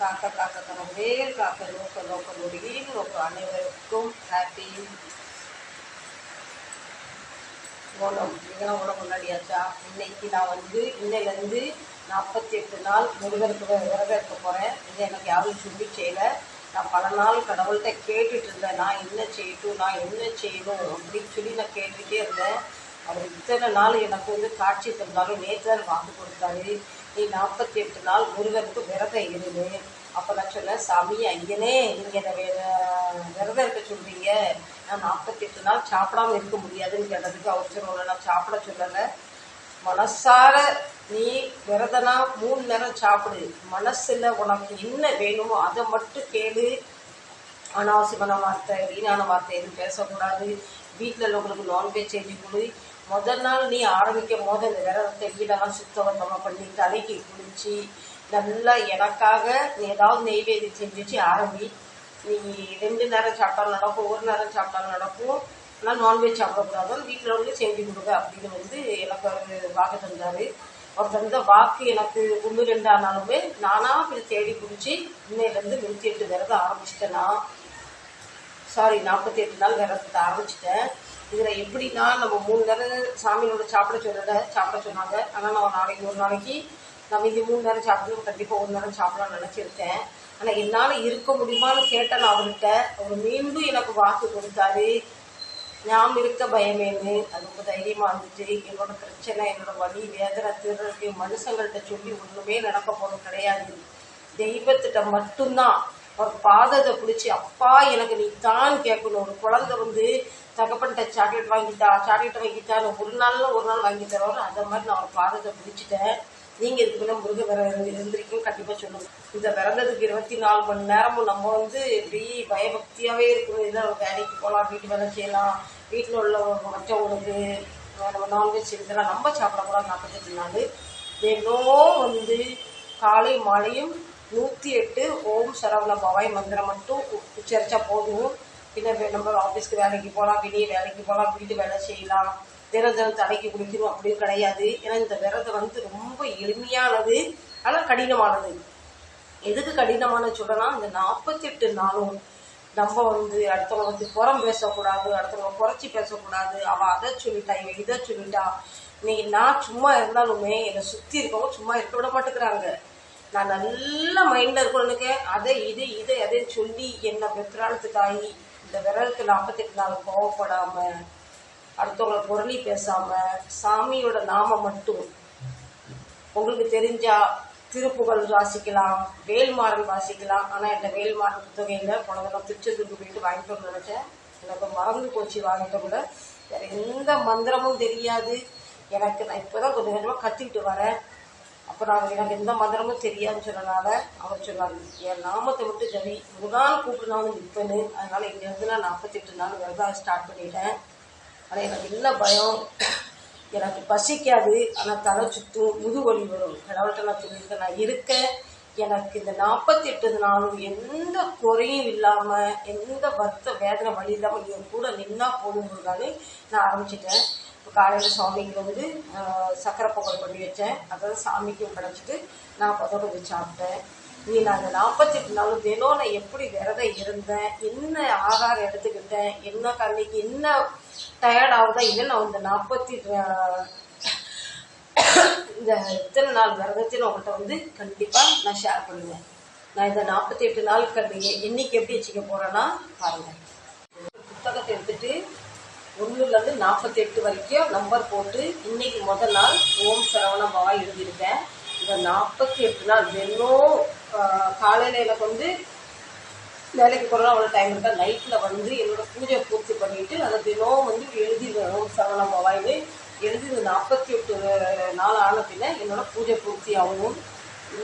காக்க காக்க கனவே காக்க நோக்க நோக்க முடியும் நோக்க அனைவருக்கும் ஹாப்பி ஓணம். இதெல்லாம் ஓணம் கொண்டாடியாச்சா? இன்னைக்கு நான் இன்னையிலேருந்து 48 நாள் முருகருக்கு விரதம் இருக்க போகிறேன். இது எனக்கு யாரும் சொல்லி செய்யலை. நான் பல நாள் கடவுள்கிட்ட கேட்டுட்டு இருந்தேன், நான் என்ன செய்யணும் அப்படின்னு சொல்லி நான் கேட்டுகிட்டே இருந்தேன். அவர் இத்தனை நாள் எனக்கு காட்சி தந்தாலும் நேற்று தான் வாக்கு கொடுத்தாரு, நீ 48 நாள் முருகனுக்கு விரதம் இருந்து. அப்போ நான் சொன்னேன், சாமி ஐயனே நீங்கள் என்னை விரதம் இருக்க சொல்கிறீங்க, நான் 48 நாள் சாப்பிடாம இருக்க முடியாதுன்னு கேட்டதுக்கு அவர் சொன்ன, நான் சாப்பிட சொல்லலை, மனசார நீ விரதனா 3 நேரம் சாப்பிடு, மனசுல உனக்கு என்ன வேணுமோ அதை மட்டும் கேளு, அனாவசியமான வார்த்தை வீணான வார்த்தை எதுவும் பேசக்கூடாது, வீட்டில் உள்ளவங்களுக்கு நான்வெஜ் செஞ்சு கொடு, முதல் நாள் நீ ஆரம்பிக்கும் போது இந்த விரதத்தை வீடெல்லாம் சுத்தமாக பண்ணி தலைக்கு குளிச்சு நல்லா எனக்காக நீ ஏதாவது நெய்வேதி செஞ்சு வச்சு ஆரம்பி. நீ 2 நேரம் சாப்பிட்டாலும் நடக்கும், 1 நேரம் சாப்பிட்டாலும் நடக்கும், ஆனால் நான்வெஜ் சாப்பிடக்கூடாது, வீட்டில் வந்து செஞ்சு கொடுங்க அப்படின்னு எனக்கு ஒரு வாக்கு தந்தார். அவர் தந்த வாக்கு எனக்கு 1 2 ஆனாலுமே நானாக இப்படி தேடி பிடிச்சி இன்னையிலேருந்து 108 விரதம் ஆரம்பிச்சிட்டேன்னா, 48 நாள் விரதத்தை ஆரம்பிச்சிட்டேன். இதில் எப்படின்னா நம்ம 3 நேரம் சாமியோட சாப்பிட சொன்னாங்க. ஆனால் நான் ஒரு நாளைக்கு நம்ம இது 3 நேரம் சாப்பிடணும், கண்டிப்பாக 1 நேரம் சாப்பிடலாம்னு நினச்சிருக்கேன். ஆனால் என்னால் இருக்க முடியுமான்னு கேட்டேன் நான் அவர்கிட்ட. அவர் மீண்டும் எனக்கு வாக்கு கொடுத்தாரு, ஞாபகம் இருக்க பயமேன்னு. அது ரொம்ப தைரியமாக இருந்துச்சு. என்னோட பிரச்சனை, என்னோட வலி வேதனை தீர்றதுக்கு மனுஷங்கள்கிட்ட சொல்லி ஒன்றுமே நடக்க போகிறது கிடையாது, தெய்வத்திட்ட மட்டும்தான். ஒரு பாதத்தை பிடிச்சி அப்பா எனக்கு நீ தான் கேட்கணும். ஒரு குழந்தை தகப்பன்கிட்ட சாக்லேட் வாங்கிட்டான்னு ஒரு நாள் வாங்கி தருவாரு, அந்த மாதிரி நான் ஒரு பாதத்தை பிடிச்சிட்டேன். நீங்கள் இதுக்கு முன்னே முருக விரதம் இருந்திருக்கீங்க, கண்டிப்பாக சொல்லுங்கள். இந்த விரதத்துக்கு 24 மணி நேரமும் நம்ம இப்படி பயபக்தியாகவே இருக்கணும். இதில் வேலைக்கு போகலாம், வீட்டு வேலை செய்யலாம், வீட்டில் உள்ள மற்றவங்களுக்கு நம்ம நான்வெஜ் இதெல்லாம் நம்ம சாப்பிடக்கூடாது. 48 நாள் தினம் காலை மாலையும் 108 ஓம் சரவண பவாய் மந்திரம் மட்டும் உச்சரிச்சா போதும். பின்ன நம்ம ஆஃபீஸ்க்கு வேலைக்கு போகலாம், வெளியே வேலைக்கு போகலாம், வீட்டு வேலை செய்யலாம், தினம் தலைக்கு குளிக்கணும் அப்படின்னு கிடையாது. ஏன்னா இந்த விரதம் ரொம்ப எளிமையானது, ஆனால் கடினமானது. எதுக்கு கடினமான சொல்லலாம், இந்த 48 நாளும் நம்ம அடுத்தவங்க புறம் பேசக்கூடாது, அடுத்தவங்க குறைச்சி பேசக்கூடாது. அவள் அதை சொல்லிட்டா, இவன் இதை சொல்லிட்டா. இன்னைக்கு நான் சும்மா இருந்தாலுமே என்னை சுற்றி இருக்கவங்க சும்மா இருக்க விட மாட்டேங்கிறாங்க. நான் நல்ல மைண்டில் இருக்கணுக்கு அதை எதைன்னு சொல்லி என்னை வெற்றாளத்துக்காகி இந்த விரதத்து 48 நாள் கோவப்படாமல், அடுத்தவங்களை புரளி பேசாமல், சாமியோட நாம மட்டும் உங்களுக்கு தெரிஞ்சா திருப்புகழ் வாசிக்கலாம், வேல்மாறல் வாசிக்கலாம். ஆனால் இந்த வேல்மாறல் புத்தகையில் போனதெல்லாம் திருச்செந்தூருக்கு போயிட்டு வாங்கிட்டு வந்து நினச்சேன், எனக்கு மறந்து போச்சு வாங்கிட்ட கூட. வேறு எந்த மந்திரமும் தெரியாது எனக்கு. நான் இப்போ தான் கொஞ்சம் கொஞ்சமாக கற்றுக்கிட்டு வரேன். அப்புறம் எனக்கு எந்த மந்திரமும் தெரியாதுன்னு சொன்னனால அவர் சொன்னார், என் நாமத்தை விட்டு ஜவி முருகான் கூப்பிட்டுனாலும் நிற்பேன்னு. அதனால் இங்கேருந்து நான் 48 நாள் விரதம் ஸ்டார்ட் பண்ணிட்டேன். ஆனால் எனக்கு என்ன பயம், எனக்கு பசிக்காது, ஆனால் தலை சுற்றும், முதுவலி வரும். கடவுள்கிட்ட நான் சொல்லியிருக்கேன், நான் இருக்கேன், எனக்கு இந்த 48 நாளும் எந்த குறையும் இல்லாமல், எந்த வருத்த வேதனை வழி இல்லாமல் என் கூட நின்னா போதுங்கிறதாலே நான் ஆரம்பிச்சிட்டேன். காலையில் சாமிக்கு சக்கரை பொங்கல் பண்ணி வச்சேன், அதாவது சாமிக்கும் கிடச்சிட்டு நான் அதோட சாப்பிட்டேன். நீ நான் அந்த 48 நாளும் தினம் நான் எப்படி விரதம் இருந்தேன், என்ன ஆகாரம் எடுத்துக்கிட்டேன், என்ன கண்ணிக்கு என்ன டயர்ட் ஆகுதா இல்லை, நான் இந்த இத்தனை நாள் விரதத்தையும் உங்கள்கிட்ட கண்டிப்பாக நான் ஷேர் பண்ணுவேன். நான் இந்த 48 நாளுக்கு இன்னைக்கு எப்படி வச்சுக்க போகிறேன்னா பாருங்கள். புத்தகத்தை எடுத்துட்டு 1லேருந்து 48 வரைக்கும் நம்பர் போட்டு இன்னைக்கு முதல் நாள் ஓம் சரவண பவாய் எழுதியிருக்கேன். இந்த 48 நாள் தினம் காலையில் எனக்கு வேலைக்கு போகிறோம், அவ்வளோ டைம் இருக்கா, நைட்டில் என்னோட பூஜை பூர்த்தி பண்ணிட்டு அதை தினம் எழுதிடுவேன். ஓம் சரவண பவாய்னு எழுதி 48 நாள் ஆன பின்ன என்னோட பூஜை பூர்த்தி ஆகணும்.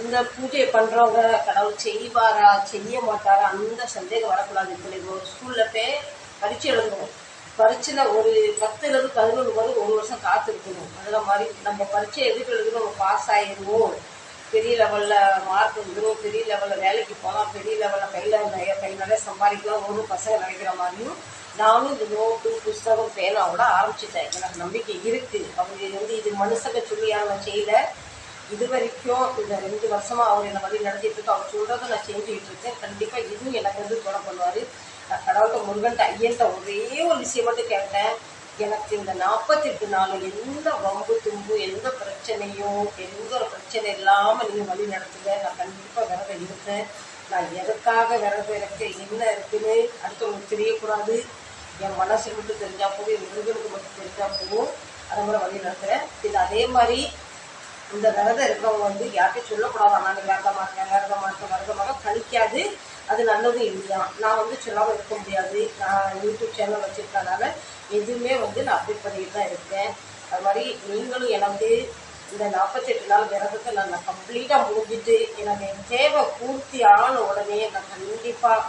இந்த பூஜையை பண்ணுறவங்க கடவுள் செய்வாரா செய்ய மாட்டாரா அந்த சந்தேகம் வரக்கூடாது. இப்போ ஒரு ஸ்கூலில் போய் பரீட்சை எழுதணும், பரீட்சையில் ஒரு 10லேருந்து 11 வரை 1 வருஷம் காத்திருக்கணும். அதில் மாதிரி நம்ம பரீட்சை எதுக்கு எழுதுணும், நம்ம பாஸ் ஆகிடுவோம், பெரிய லெவலில் மார்க் வந்துடும், பெரிய லெவலில் வேலைக்கு போகலாம், பெரிய லெவலில் கை நிறைய சம்பாதிக்கலாம், ஒரு பசங்க நினைக்கிற மாதிரியும் நானும் இந்த நோட்டு புஸ்தகம் பேனாவோட ஆரம்பிச்சிட்டேன். எனக்கு நம்பிக்கை இருக்குது. அவங்க இது மனுஷங்க சொல்லி யாரும் செய்யலை, இது வரைக்கும் இந்த 2 வருஷமா அவர் என்னை வழி நடத்திட்டு இருக்கு. அவர் சொல்றதை நான் செஞ்சுக்கிட்டு இருக்கேன். கண்டிப்பா இதுவும் எனக்கு வந்து துணை பண்ணுவாரு. கடவுள்கிட்ட முருகன்ட்ட ஐயன்ட்ட ஒரே ஒரு விஷயம் மட்டும் கேட்டேன். எனக்கு இந்த 48 நாள் எந்த வம்பு தும்பு எந்த பிரச்சனையும் எந்த ஒரு பிரச்சனை இல்லாம நீங்க வழி நடத்துங்க. நான் கண்டிப்பா விரதம் இருப்பேன். நான் எதுக்காக விரதம் இருக்கேன் என்ன இருக்குன்னு அடுத்தவங்களுக்கு தெரியக்கூடாது. என் மனசு மட்டும் தெரிஞ்சா போதும், என் முருகனுக்கு மட்டும் தெரிஞ்சா போதும். அதை மாதிரி வழி நடத்துறேன். இது அதே மாதிரி இந்த விரதம் இருக்கிறவங்க வந்து யார்கிட்டையும் சொல்லக்கூடாது. நான் விரதமாக கழிக்காது. அது நல்லதும் இல்லையா. நான் வந்து சொல்லாமல் இருக்க முடியாது. நான் யூடியூப் சேனல் வச்சிருக்கனால எதுவுமே வந்து நான் அப்டேட் பண்ணிட்டு தான் இருக்கேன். அது மாதிரி நீங்களும் எனக்கு இந்த 48 நாள் விரதத்தை நான் கம்ப்ளீட்டாக முடிஞ்சிட்டு எனக்கு என் தேவை பூர்த்தி ஆன உடனே நான் கண்டிப்பாக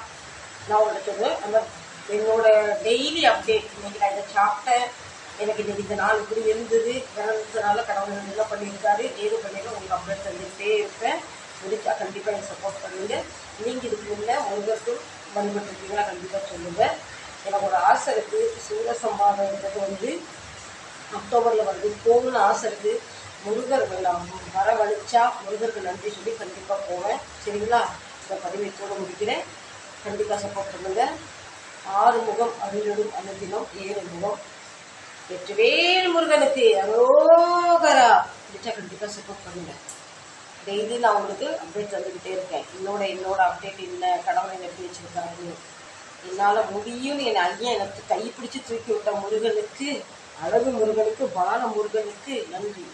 நான் உங்களுக்கு சொல்லுவேன். அந்த என்னோட டெய்லி அப்டேட், இன்னைக்கு நான் இதை சாப்பிட்டேன், எனக்கு இன்னைக்கு இந்த நாள் இப்படி இருந்தது, விரதத்தினால கடவுள் என்ன பண்ணியிருக்காரு ஏது பண்ணியிருக்கேன் உங்களுக்கு அப்டேட் தந்துகிட்டே இருப்பேன். முடிச்சா கண்டிப்பாக எனக்கு சப்போர்ட் பண்ணுங்க. நீங்கள் இதுக்கு முன்னே முருகருக்கும் வழிபட்டுருக்கீங்களா கண்டிப்பாக சொல்லுங்கள். எனக்கு ஒரு ஆசை இருக்குது. சூரிய சம்பாதன்றது வந்து அக்டோபரில் வந்து போகணும்னு ஆசை இருக்குது. முருகர் வரவழைச்சா முருகருக்கு நன்றி சொல்லி கண்டிப்பாக போவேன். சரிங்களா? இந்த பதிவை கூட முடிக்கிறேன். கண்டிப்பாக சப்போர்ட் பண்ணுங்கள். 6 முகம் அருளும் அனுதினம் 7 முகம். வெற்றிவேல் முருகனுக்கு அரோகரா. பிடிச்சா கண்டிப்பாக சப்போர்ட் பண்ணுங்கள். டெய்லி நான் உங்களுக்கு அப்டேட் தந்துக்கிட்டே இருக்கேன். என்னோட அப்டேட் இல்லை, கடவுளை எப்படி வச்சிருக்காரு, என்னால் முடியும்னு என் ஐயன் எனக்கு கைப்பிடிச்சு தூக்கி விட்ட முருகனுக்கு, அழகு முருகனுக்கு, பால முருகனுக்கு நன்றி.